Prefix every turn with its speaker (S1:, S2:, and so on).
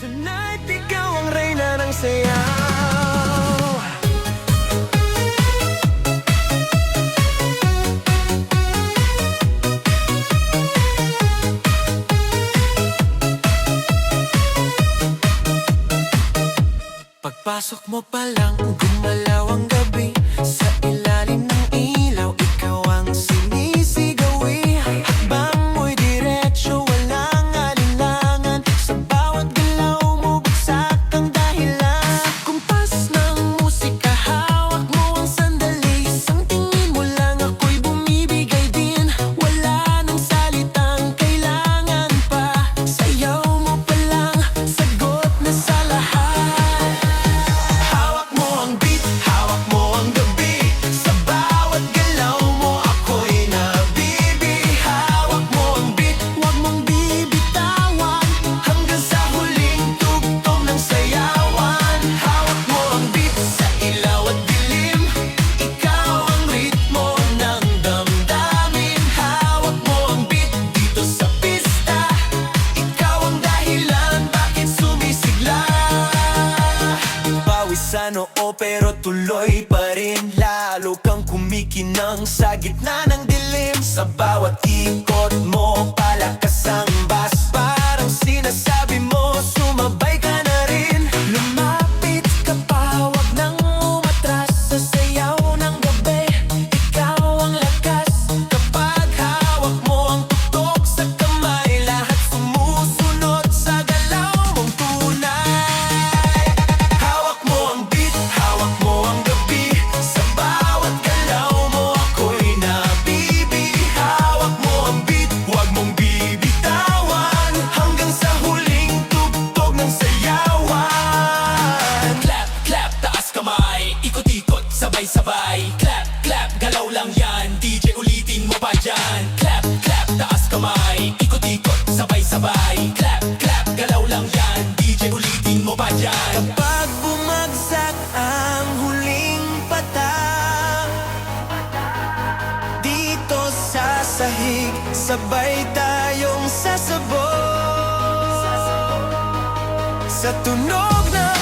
S1: Tonight, ikaw ang reyna ng sayaw. Pagpasok mo pa lang, gumalaw ang gabi. Sa ilalim ng ilaw, ikaw ang sinisigawi. Hakbang mo'y diretsyo, walang alinlangan. Sa bawat galaw mo, bagsak ang dahilan. Sa kumpas ng musika, hawak mo ang sandali. Isang tingin mo lang, ako'y bumibigay din. Wala nang salitang kailangan pa. Sayaw mo pa lang, sagot na sa lahat. Sa noo pero tuloy pa rin. Lalo kang kumikinang sa gitna ng dilim. Sa bawat ikot mo, palakas ang bass. Parang sinasabi mo, sumabay ka na rin. Lumapit ka pa, wag nang umatras. Sa sayaw ng gabi, ikaw ang lakas. Kapag hawak mo ang tutok sa kamay, lahat sumusunod sa galaw mong tunay. Sabay, clap, clap, galaw lang yan. DJ ulitin mo pa dyan. Clap, clap, taas kamay. Ikot-ikot, sabay-sabay. Clap, clap, galaw lang yan. DJ ulitin mo pa dyan. Kapag bumagsak ang huling patak, dito sa sahig, sabay tayong sasabog sa tunog na